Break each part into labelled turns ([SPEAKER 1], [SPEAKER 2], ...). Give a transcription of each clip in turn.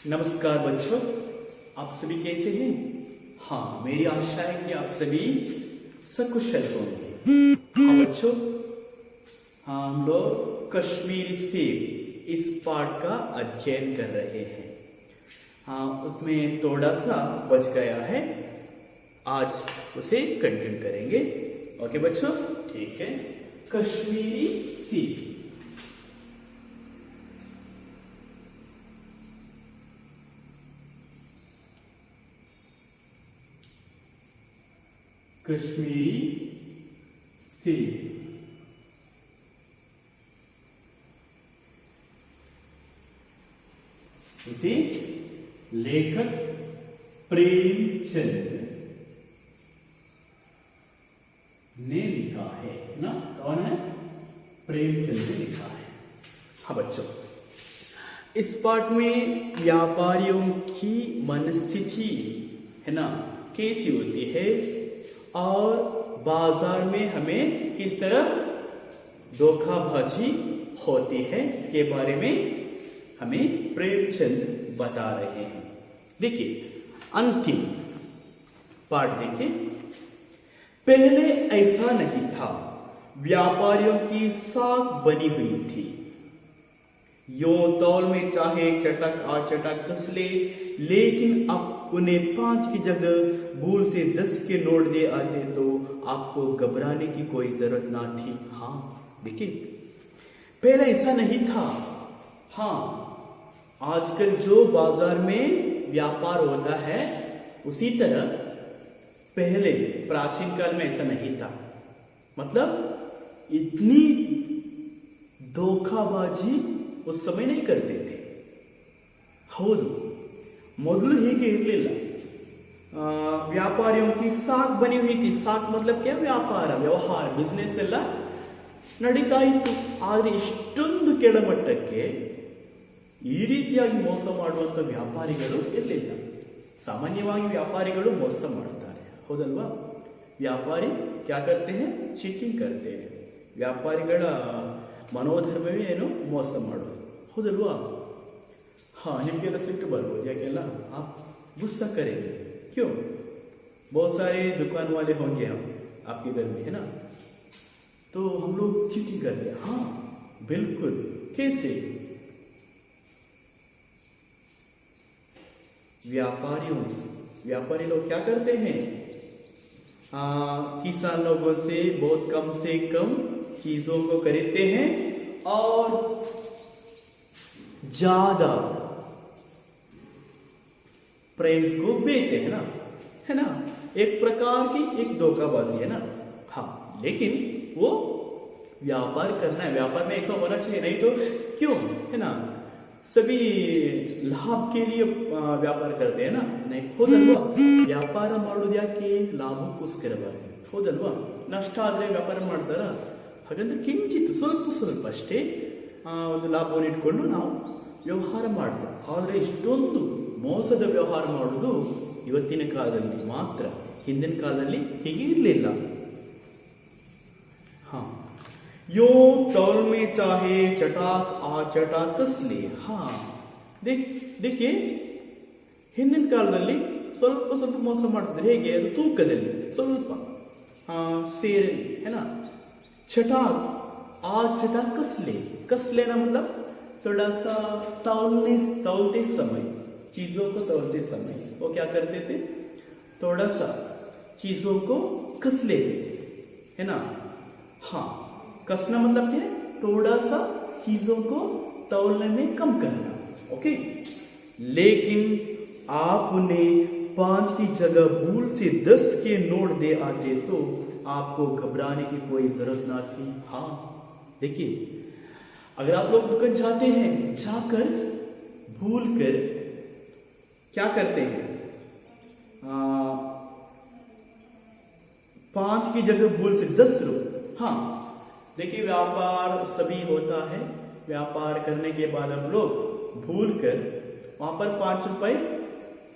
[SPEAKER 1] नमस्कार बच्चों, आप सभी कैसे हैं? हाँ, मेरी आशा है कि आप सभी सकुशल होंगे। हाँ बच्चों, हाँ हम लोग कश्मीरी सेब इस पाठ का अध्ययन कर रहे हैं। हाँ, उसमें थोड़ा सा बच गया है, आज उसे कंटिन्यू करेंगे। ओके बच्चों, ठीक है। कश्मीरी सेब, कश्मीरी सेब। इसे लेखक प्रेमचंद ने लिखा है ना। कौन है? प्रेमचंद ने लिखा है। हाँ बच्चों, इस पाठ में व्यापारियों की मनस्थिति है ना कैसी होती है और बाजार में हमें किस तरह धोखाबाजी होती है, इसके बारे में हमें प्रेमचंद बता रहे हैं। देखिए अंतिम पाठ देखिए। पहले ऐसा नहीं था, व्यापारियों की साख बनी हुई थी। यो तौल में चाहे चटक आ चटक कस ले, लेकिन अब उन्हें 5 की जगह भूल से 10 के नोट दे आते तो आपको घबराने की कोई जरूरत ना थी। हाँ देखिए, पहले ऐसा नहीं था। हाँ, आजकल जो बाजार में व्यापार होता है उसी तरह पहले प्राचीन काल में ऐसा नहीं था। मतलब इतनी धोखाबाजी उस समय नहीं करते थे। ಹೌದು, ಮೊದಲು ಹೀಗೆ ಇರಲಿಲ್ಲ। ವ್ಯಾಪಾರಿयों की साख बनी हुई थी। साख मतलब क्या? ವ್ಯಾಪಾರ, ವ್ಯವಹಾರ, ಬಿಸ್ನೆಸ್ ಎಲ್ಲ ನಡೀತಾ ಇತ್ತು। ಆದರೆ ಇಷ್ಟೊಂದು ಕೆಳಮಟ್ಟಕ್ಕೆ ಈ ರೀತಿಯಾಗಿ ಮೋಸ ಮಾಡುವಂತ ವ್ಯಾಪಾರಿಗಳು ಇರಲಿಲ್ಲ। ಸಾಮಾನ್ಯವಾಗಿ ವ್ಯಾಪಾರಿಗಳು ಮೋಸ ಮಾಡ್ತಾರೆ, ಹೌದಲ್ವಾ? ವ್ಯಾಪಾರಿ क्या करते हैं? ಚೀಟಿಂಗ್ करते हैं। ವ್ಯಾಪಾರಿಗಳ ಮನೋಧರ್ಮವೇ ಏನು? ಮೋಸ ಮಾಡೋದು, ಹೌದಲ್ವಾ? हाँ, निमಗೆಲ್ಲ ಸಿಟ್ಟು ಬರ್ಬೋದು, ಯಾಕೆಲ್ಲ आप गुस्सा करेंगे क्यों? बहुत सारे दुकान वाले होंगे हम आपके घर में, है ना? तो हम लोग चीटिंग करते हैं। हाँ बिल्कुल। कैसे? व्यापारी लोग क्या करते हैं? किसान लोगों से बहुत कम से कम चीजों को खरीदते हैं और ज्यादा प्राइस को बेचते हैं ना, है ना? एक प्रकार की एक धोखाबाजी है ना। हाँ, लेकिन वो व्यापार करना है, व्यापार में ऐसा होना चाहिए, नहीं तो क्यों, है ना? सभी लाभ के लिए व्यापार करते हैं ना, नहीं? ಹೌದಲ್ವಾ? ವ್ಯಾಪಾರ ಮಾಡೋದು ಯಾಕೆ? ಲಾಭಕ್ಕೋಸ್ಕರವಾಗಿ, ಹೌದಲ್ವಾ? ನಷ್ಟ ಆದ್ರೆ ವ್ಯಾಪಾರ ಮಾಡ್ತಾರ? ಹಾಗಂದ್ರೆ ಕಿಂಚಿತ್ ಸ್ವಲ್ಪ ಅಷ್ಟೇ ಒಂದು ಲಾಭವನ್ನು ಇಟ್ಕೊಂಡು ನಾವು ವ್ಯವಹಾರ ಮಾಡ್ತೇವೆ। ಆದರೆ ಇಷ್ಟೊಂದು ಮೋಸದ ವ್ಯವಹಾರ ಮಾಡುವುದು ಇವತ್ತಿನ ಕಾಲದಲ್ಲಿ ಮಾತ್ರ, ಹಿಂದಿನ ಕಾಲದಲ್ಲಿ ಹೀಗೆ ಇರಲಿಲ್ಲ। हाँ, यो तौल में चाहे चटाक आ चटाक कस ले। हाँ देखिए, ಹಿಂದಿನ ಕಾಲದಲ್ಲಿ ಸ್ವಲ್ಪ ಮೋಸ ಮಾಡ್ತಿದ್ರು। ಹೇಗೆ? ಅದು ತೂಕದಲ್ಲಿ ಸ್ವಲ್ಪ ಸೇರಲ್ಲಿ, है ना? चटाक आ चटाक कस लेना मतलब थोड़ा सा तौलते समय, चीजों को तौलते समय वो क्या करते थे? थोड़ा सा चीजों को कस लेते थे, है ना? हाँ, कसना मतलब क्या है? थोड़ा सा चीजों को तौलने में कम करना। ओके, लेकिन आप उन्हें 5 की जगह भूल से 10 के नोट दे आते तो आपको घबराने की कोई जरूरत ना थी। हाँ देखिए, अगर आप लोग दुकान जाते हैं, जाकर भूल कर क्या करते हैं? 5 की जगह भूल से 10 रुपये। हाँ देखिए, व्यापार सभी होता है, व्यापार करने के बाद हम लोग भूल कर वहां पर 5 रुपए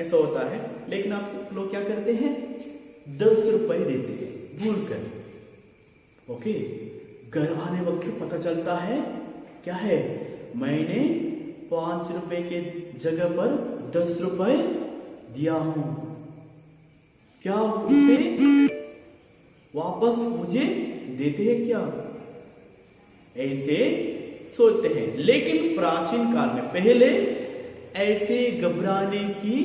[SPEAKER 1] ऐसा होता है, लेकिन आप लोग क्या करते हैं? 10 रुपए देते हैं भूल कर। ओके, घर आने वक्त पता चलता है क्या है? मैंने 5 रुपए के जगह पर 10 रुपए दिया हूं, क्या उसे वापस मुझे देते हैं क्या? ऐसे सोचते हैं। लेकिन प्राचीन काल में पहले ऐसे घबराने की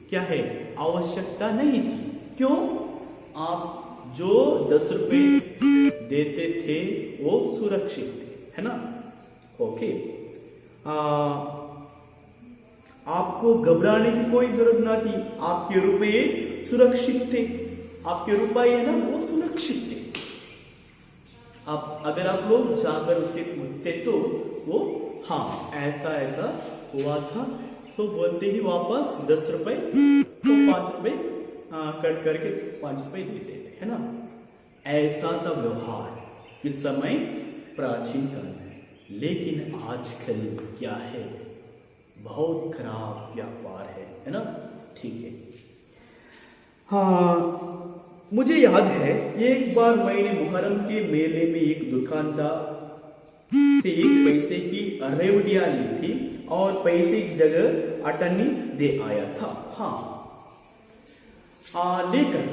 [SPEAKER 1] क्या है आवश्यकता नहीं थी। क्यों? आप जो 10 रुपए देते थे वो सुरक्षित थे, है ना? ओके, आपको घबराने की कोई जरूरत ना थी। आपके रुपए सुरक्षित थे, आपके रुपए है ना वो सुरक्षित थे। अब अगर आप लोग जाकर उससे पूछते तो वो हाँ ऐसा ऐसा हुआ था, तो बोलते ही वापस 10 रुपए तो 5 रुपए कट करके 5 रुपए देते थे, है ना? ऐसा था व्यवहार इस समय प्राचीन काल में। लेकिन आजकल क्या है, बहुत खराब व्यापार है ना? ठीक है। हाँ, मुझे याद है एक बार मैंने मुहर्रम के मेले में एक दुकानदार से 1 पैसे की रेवड़ियां ली थी और पैसे की जगह अटन्नी दे आया था। हाँ, लेकर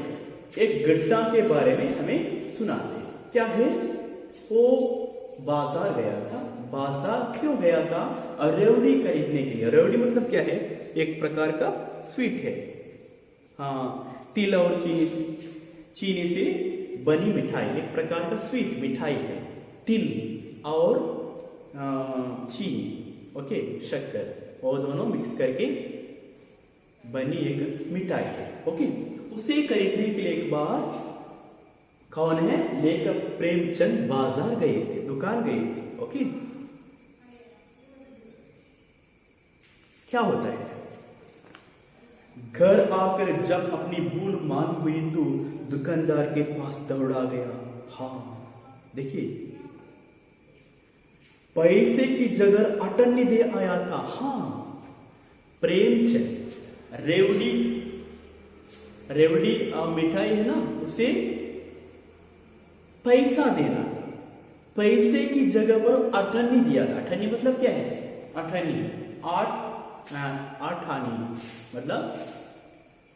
[SPEAKER 1] एक घटना के बारे में हमें सुनाते। क्या है? वो बाजार गया था। बाजार क्यों गया था? रेवड़ी खरीदने के लिए। रेवड़ी मतलब क्या है? एक प्रकार का स्वीट है। हाँ, तिल और चीनी से बनी मिठाई, एक प्रकार का स्वीट मिठाई है। तिल और चीनी, ओके, शक्कर, वो दोनों मिक्स करके बनी एक मिठाई है। ओके, उसे खरीदने के लिए एक बार कौन है? लेखक प्रेमचंद बाजार गए थे, दुकान गए थे। ओके, क्या होता है? घर आकर जब अपनी भूल मान हुई तो दुकानदार के पास दौड़ा गया। हाँ, देखिए, पैसे की जगह अटन्नी दे आया था। हाँ, प्रेमचंद रेवड़ी मिठाई है ना, उसे पैसा देना था। पैसे की जगह पर अठन्नी दिया था। अठन्नी मतलब क्या है? अठन्नी, आठानी मतलब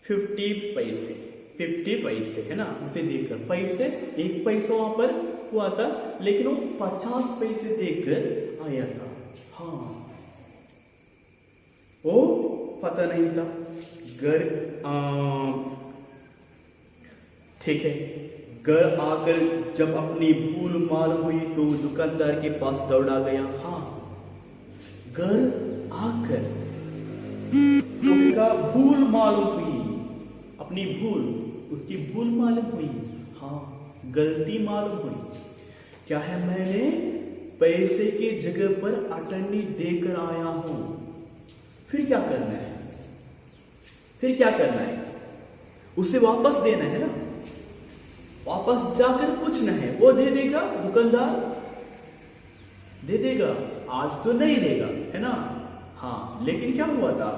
[SPEAKER 1] 50 पैसे है ना, उसे देकर पैसे 1 पैसा वहां पर हुआ था, लेकिन वो 50 पैसे देकर आया था। हाँ, वो पता नहीं था। घर ठीक है, घर आकर जब अपनी भूल मालूम हुई तो दुकानदार के पास दौड़ा गया। हाँ, घर आकर उसका भूल मालूम हुई, अपनी भूल, उसकी भूल मालूम हुई। हाँ, गलती मालूम हुई। क्या है? मैंने पैसे की जगह पर अटन्नी देकर आया हूं। फिर क्या करना है? फिर क्या करना है? उसे वापस देना है ना, वापस जाकर पूछना है, वो दे देगा, दुकानदार दे देगा। आज तो नहीं देगा, है ना? हाँ, लेकिन क्या हुआ था?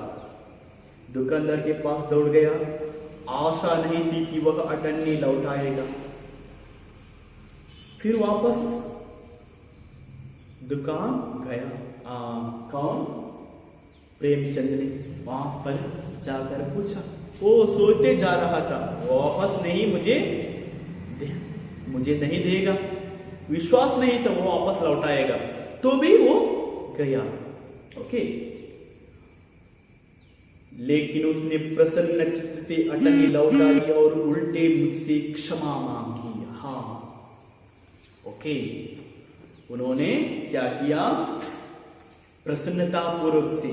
[SPEAKER 1] दुकानदार के पास दौड़ गया। आशा नहीं थी कि वह अटन्नी लौटाएगा। फिर वापस दुकान गया। कौन? प्रेमचंद ने वहां पर जाकर पूछा। वो सोते जा रहा था, वापस नहीं मुझे नहीं देगा, विश्वास नहीं था वो वापस लौटाएगा, तो भी वो गया। ओके, लेकिन उसने प्रसन्न चित्त से अटन्नी लौटा दिया और उल्टे मुझसे क्षमा मांगी। हाँ, ओके, उन्होंने क्या किया? प्रसन्नता पूर्वक से,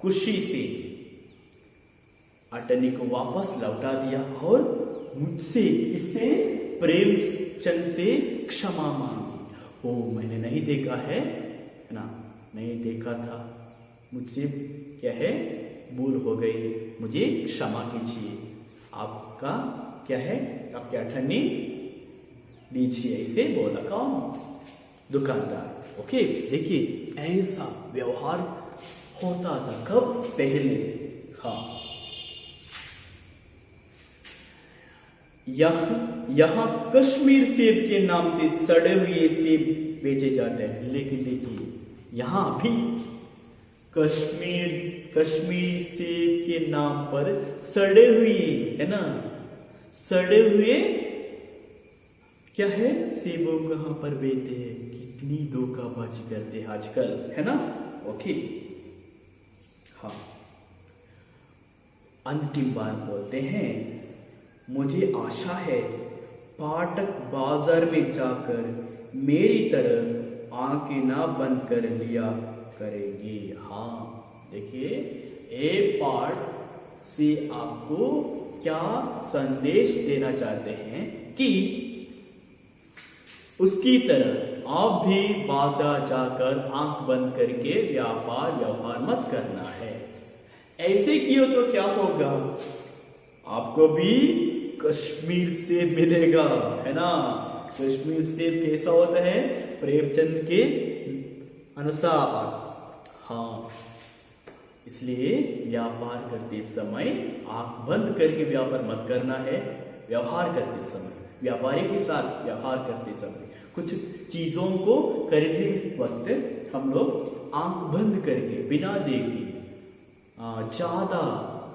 [SPEAKER 1] खुशी से अटन्नी को वापस लौटा दिया और मुझसे, इससे प्रेमचंद से क्षमा मांगी। ओ, मैंने नहीं देखा है ना, नहीं देखा था, मुझसे क्या है, भूल हो गई, मुझे क्षमा कीजिए, आपका क्या है, आपकी अठन्नी दीजिए, ऐसे बोला। कौन? दुकानदार। ओके, देखिए ऐसा व्यवहार होता था कब? पहले। हाँ, यहां कश्मीर सेब के नाम से सड़े हुए सेब बेचे जाते हैं, लेकिन देखिए यहां भी कश्मीरी सेब के नाम पर सड़े हुए, है ना, सड़े हुए क्या है, सेबों कहां पर बेचते हैं। कितनी धोखाबाजी करते हैं आजकल, है ना। ओके, हाँ, अंतिम बार बोलते हैं, मुझे आशा है पाठक बाजार में जाकर मेरी तरह आंखें ना बंद कर लिया करेंगे। हाँ, देखिए, ए पाठ से आपको क्या संदेश देना चाहते हैं कि उसकी तरह आप भी बाजार जाकर आंख बंद करके व्यवहार मत करना है। ऐसे किए तो क्या होगा, आपको भी कश्मीर सेब मिलेगा, है ना। कश्मीर सेब कैसा होता है, प्रेमचंद के अनुसार। हाँ, इसलिए व्यापार करते समय आंख बंद करके व्यापार मत करना है। व्यवहार करते समय, व्यापारी के साथ व्यवहार करते समय, कुछ चीजों को खरीदने वक्त हम लोग आंख बंद करके बिना देखे ज्यादा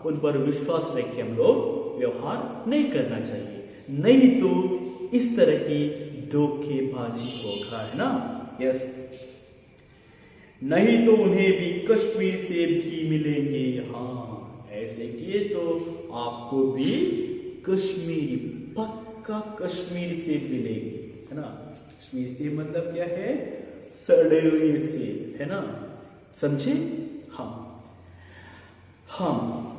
[SPEAKER 1] उन पर विश्वास रख के हम लोग व्यवहार नहीं करना चाहिए, नहीं तो इस तरह की धोखेबाजी होगा, है ना। यस, नहीं तो उन्हें भी कश्मीर सेब ही मिलेंगे। हाँ, ऐसे किए तो आपको भी कश्मीरी, पक्का कश्मीर सेब मिलेंगे, है ना। कश्मीर सेब मतलब क्या है, सड़े हुए सेब, है ना, समझे। हाँ,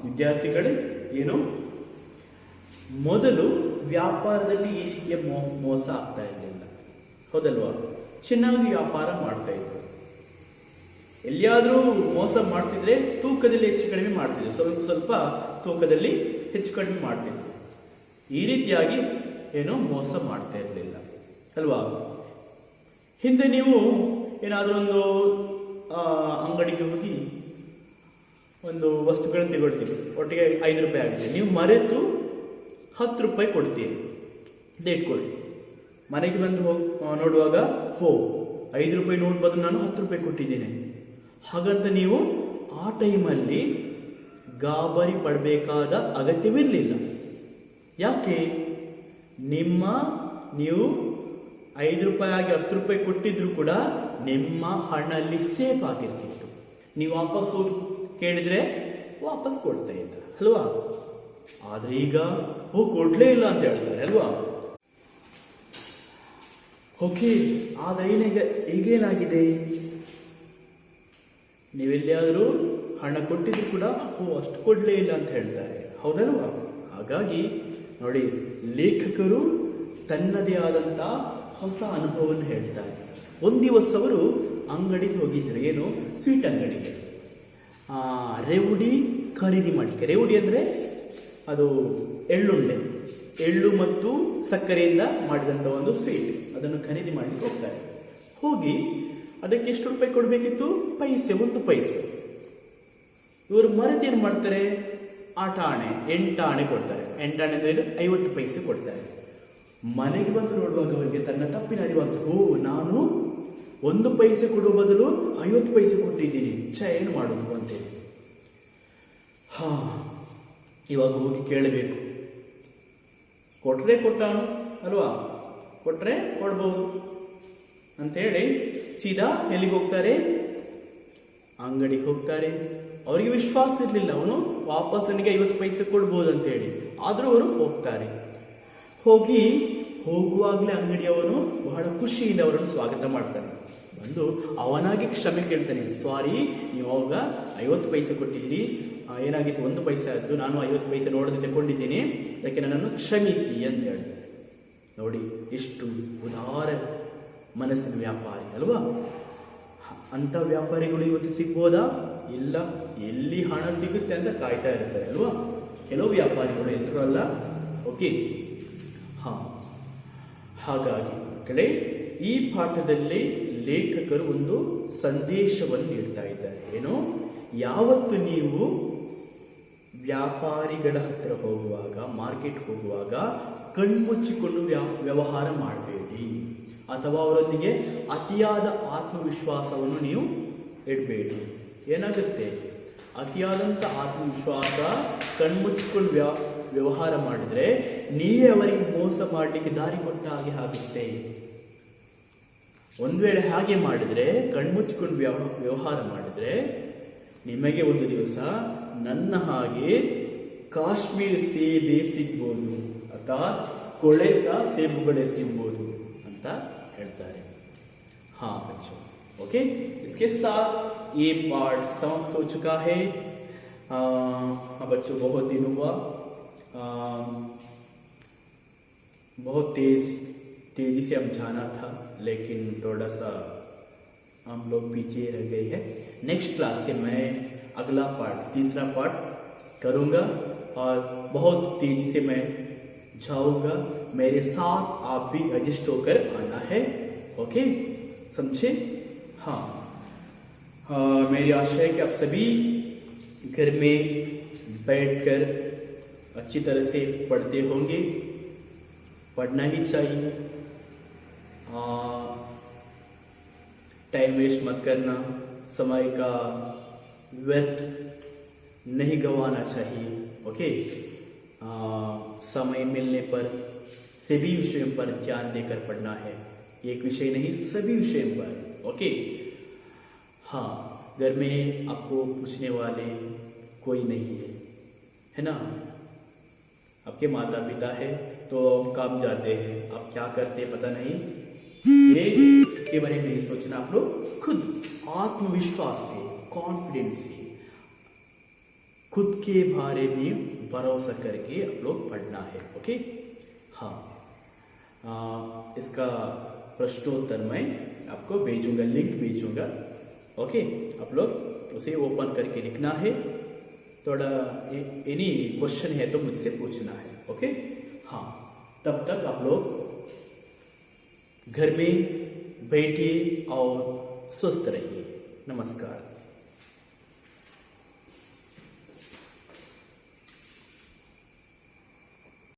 [SPEAKER 1] ವಿದ್ಯಾರ್ಥಿಗಳೇ, ಏನು ಮೊದಲು ವ್ಯಾಪಾರದಲ್ಲಿ ಈ ರೀತಿಯ ಮೋಸ ಆಗ್ತಾ ಇರಲಿಲ್ಲ, ಹೌದಲ್ವಾ. ಚೆನ್ನಾಗಿ ವ್ಯಾಪಾರ ಮಾಡ್ತಾ ಇದ್ರು. ಎಲ್ಲಿಯಾದ್ರೂ ಮೋಸ ಮಾಡ್ತಿದ್ರೆ ತೂಕದಲ್ಲಿ ಹೆಚ್ಚು ಕಡಿಮೆ ಮಾಡ್ತಿದ್ರು, ಸ್ವಲ್ಪ ತೂಕದಲ್ಲಿ ಹೆಚ್ಚು ಕಡಿಮೆ ಮಾಡ್ತಿದ್ರು. ಈ ರೀತಿಯಾಗಿ ಏನೋ ಮೋಸ ಮಾಡ್ತಾ ಇರಲಿಲ್ಲ ಅಲ್ವಾ. ಹಿಂದೆ ನೀವು ಏನಾದರೂ ಒಂದು ಅಂಗಡಿಗೆ ಹೋಗಿ ಒಂದು ವಸ್ತುಗಳನ್ನು ತಗೊಳ್ತೀವಿ, ಒಟ್ಟಿಗೆ 5 ರೂಪಾಯಿ ಆಗಿದೆ, ನೀವು ಮರೆತು 10 ರೂಪಾಯಿ ಕೊಡ್ತೀರಿ, ಇಟ್ಕೊಳ್ಳಿ. ಮನೆಗೆ ಬಂದು ನೋಡುವಾಗ 5 ರೂಪಾಯಿ ನೋಟ್ ಬದಲು ನಾನು 10 ರೂಪಾಯಿ ಕೊಟ್ಟಿದ್ದೇನೆ. ಹಾಗಂತ ನೀವು ಆ ಟೈಮಲ್ಲಿ ಗಾಬರಿ ಪಡಬೇಕಾದ ಅಗತ್ಯವಿರಲಿಲ್ಲ. ಯಾಕೆ, ನೀವು 5 ರೂಪಾಯಿ ಆಗಿ 10 ರೂಪಾಯಿ ಕೊಟ್ಟಿದ್ರು ಕೂಡ ನಿಮ್ಮ ಹಣಲ್ಲಿ ಸೇಫ್ ಆಗಿರ್ತಿತ್ತು. ನೀವು ವಾಪಸ್ ಕೇಳಿದ್ರೆ ವಾಪಸ್ ಕೊಡ್ತಾ ಇದ್ದ ಅಲ್ವಾ. ಆದ್ರೆ ಈಗ ಕೊಡ್ಲೇ ಇಲ್ಲ ಅಂತ ಹೇಳ್ತಾರೆ ಅಲ್ವಾ. ಓಕೆ, ಆದ್ರೆ ಈಗೇನಾಗಿದೆ, ನೀವೆಲ್ಲಿಯಾದರೂ ಹಣ ಕೊಟ್ಟಿದ್ರು ಕೂಡ ಅಷ್ಟು ಕೊಡ್ಲೇ ಇಲ್ಲ ಅಂತ ಹೇಳ್ತಾರೆ, ಹೌದಲ್ವಾ. ಹಾಗಾಗಿ ನೋಡಿ, ಲೇಖಕರು ತನ್ನದೇ ಆದಂತ ಹೊಸ ಅನುಭವವನ್ನು ಹೇಳ್ತಾರೆ. ಒಂದು ದಿವಸ ಅವರು ಅಂಗಡಿಗೆ ಹೋಗಿದ್ರು, ಏನು, ಸ್ವೀಟ್ ಅಂಗಡಿಗೆ. ರೇವಡಿ ಖರೀದಿ ಮಾಡಲಿಕ್ಕೆ. ರೇವಡಿ ಅಂದ್ರೆ ಅದು ಎಳ್ಳುಂಡೆ, ಎಳ್ಳು ಮತ್ತು ಸಕ್ಕರೆಯಿಂದ ಮಾಡಿದಂತ ಒಂದು ಸ್ವೀಟ್, ಅದನ್ನು ಖರೀದಿ ಮಾಡಲಿಕ್ಕೆ ಹೋಗ್ತಾರೆ. ಹೋಗಿ ಅದಕ್ಕೆ ಎಷ್ಟು ರೂಪಾಯಿ ಕೊಡಬೇಕಿತ್ತು, ಪೈಸೆ, 1 ಪೈಸೆ. ಇವರು ಮರೆತು ಏನ್ ಮಾಡ್ತಾರೆ, 8 ಆಣೆ ಕೊಡ್ತಾರೆ. 8 ಆಣೆ ಅಂದ್ರೆ 50 ಪೈಸೆ ಕೊಡ್ತಾರೆ. ಮನೆಗೆ ಬಂದು ನೋಡುವಾಗ ಅವರಿಗೆ ತನ್ನ ತಪ್ಪಿನ ಅರಿವಾಗ್ತದೆ, ನಾನು 1 ಪೈಸೆ ಕೊಡುವ ಬದಲು 50 ಪೈಸೆ ಕೊಟ್ಟಿದ್ದೀನಿ, ಏನು ಮಾಡುದು ಅಂತೇಳಿ. ಇವಾಗ ಹೋಗಿ ಕೇಳಬೇಕು, ಕೊಟ್ರೆ ಕೊಟ್ಟಾನು ಅಲ್ವಾ, ಕೊಟ್ರೆ ಕೊಡ್ಬಹುದು ಅಂತೇಳಿ ಸೀದಾ ಎಲ್ಲಿಗೆ ಹೋಗ್ತಾರೆ, ಅಂಗಡಿಗೆ ಹೋಗ್ತಾರೆ. ಅವರಿಗೆ ವಿಶ್ವಾಸ ಇರಲಿಲ್ಲ, ಅವನು ವಾಪಸ್ ನನಗೆ 50 ಪೈಸೆ ಕೊಡ್ಬೋದು ಅಂತ ಹೇಳಿ. ಆದ್ರೂ ಅವರು ಹೋಗ್ತಾರೆ. ಹೋಗುವಾಗಲೇ ಅಂಗಡಿಯವನು ಬಹಳ ಖುಷಿಯಿಂದ ಅವರನ್ನು ಸ್ವಾಗತ ಮಾಡ್ತಾನೆ. ಬಂದು ಅವನಾಗಿ ಕ್ಷಮೆ ಕೇಳ್ತಾನೆ, ಸಾರಿ, ನೀವು ಅವಾಗ 50 ಪೈಸೆ ಕೊಟ್ಟಿದ್ದೀರಿ, ಏನಾಗಿತ್ತು, 1 ಪೈಸೆ ಆದ್ದು, ನಾನು 50 ಪೈಸೆ ನೋಡದೆ ತಗೊಂಡಿದ್ದೀನಿ, ಅದಕ್ಕೆ ನನ್ನನ್ನು ಕ್ಷಮಿಸಿ ಅಂತ ಹೇಳ್ತಾರೆ. ನೋಡಿ, ಎಷ್ಟು ಉದಾರ ಮನಸ್ಸಿನ ವ್ಯಾಪಾರಿ ಅಲ್ವಾ. ಅಂತ ವ್ಯಾಪಾರಿಗಳು ಇವತ್ತು ಸಿಗ್ಬೋದಾ, ಇಲ್ಲ, ಎಲ್ಲಿ ಹಣ ಸಿಗುತ್ತೆ ಅಂತ ಕಾಯ್ತಾ ಇರ್ತಾರೆ ಅಲ್ವಾ. ಕೆಲವು ವ್ಯಾಪಾರಿಗಳು, ಎಲ್ಲರೂ ಅಲ್ಲ. ಓಕೆ, ಹಾಗಾಗಿ ಕಡೆ ಈ ಪಾಠದಲ್ಲಿ ಲೇಖಕರು ಒಂದು ಸಂದೇಶವನ್ನು ನೀಡ್ತಾ ಇದ್ದಾರೆ. ಏನು, ಯಾವತ್ತು ನೀವು ವ್ಯಾಪಾರಿಗಳ ಹತ್ತಿರ ಹೋಗುವಾಗ, ಮಾರ್ಕೆಟ್ ಹೋಗುವಾಗ ಕಣ್ಮುಚ್ಚಿಕೊಂಡು ವ್ಯವಹಾರ ಮಾಡಬೇಡಿ, ಅಥವಾ ಅವರೊಂದಿಗೆ ಅತಿಯಾದ ಆತ್ಮವಿಶ್ವಾಸವನ್ನು ನೀವು ಇಡಬೇಡಿ. ಏನಾಗುತ್ತೆ, ಅತಿಯಾದಂಥ ಆತ್ಮವಿಶ್ವಾಸ ಕಣ್ಮುಚ್ಚಿಕೊಂಡು ವ್ಯವಹಾರ ಮಾಡಿದ್ರೆ ನೀವೇ ಅವರಿಗೆ ಮೋಸ ಮಾಡಲಿಕ್ಕೆ ದಾರಿ ಕೊಟ್ಟ ಹಾಗೆ ಆಗುತ್ತೆ. ಒಂದು ವೇಳೆ ಹಾಗೆ ಮಾಡಿದ್ರೆ, ಕಣ್ಮುಚ್ಚಿಕೊಂಡು ವ್ಯವಹಾರ ಮಾಡಿದ್ರೆ ನಿಮಗೆ ಒಂದು ದಿವಸ ನನ್ನ ಹಾಗೆ ಕಾಶ್ಮೀರ ಸೇಬೆ ಸಿಗ್ಬೋದು ಅಥವಾ ಕೊಳೆತ ಸೇಬುಗಳೇ ಸಿಗ್ಬೋದು ಅಂತ ಹೇಳ್ತಾರೆ. हाँ बच्चों, ओके, इसके साथ ये पार्ट समाप्त हो चुका है. हाँ बच्चों, बहुत दिन हुआ, बहुत तेजी से हम जाना था, लेकिन थोड़ा सा हम लोग पीछे रह गए हैं. नेक्स्ट क्लास से मैं अगला पार्ट, तीसरा पार्ट करूँगा और बहुत तेजी से मैं जाऊँगा. मेरे साथ आप भी एडजस्ट होकर आना है. ओके, समझे? हाँ, मेरी आशा है कि आप सभी घर में बैठकर अच्छी तरह से पढ़ते होंगे. पढ़ना ही चाहिए, टाइम वेस्ट मत करना, समय का व्यर्थ नहीं गंवाना चाहिए. ओके, समय मिलने पर सभी विषयों पर ध्यान देकर पढ़ना है, एक विषय नहीं सभी विषयों पर. ओके, हाँ, घर में आपको पूछने वाले कोई नहीं है ना. आपके माता पिता है तो काम जाते हैं, आप क्या करते पता नहीं, ये इसके बारे में नहीं सोचना. आप लोग खुद आत्मविश्वास से, कॉन्फिडेंस से खुद के बारे में भरोसा करके आप लोग पढ़ना है. ओके, हाँ, इसका प्रश्नोत्तर मैं आपको भेजूंगा, लिंक भेजूंगा. ओके, आप लोग उसे ओपन करके लिखना है. थोड़ा एनी क्वेश्चन है तो मुझसे पूछना है. ओके, हाँ, तब तक आप लोग घर में बैठिए और स्वस्थ रहिए. नमस्कार.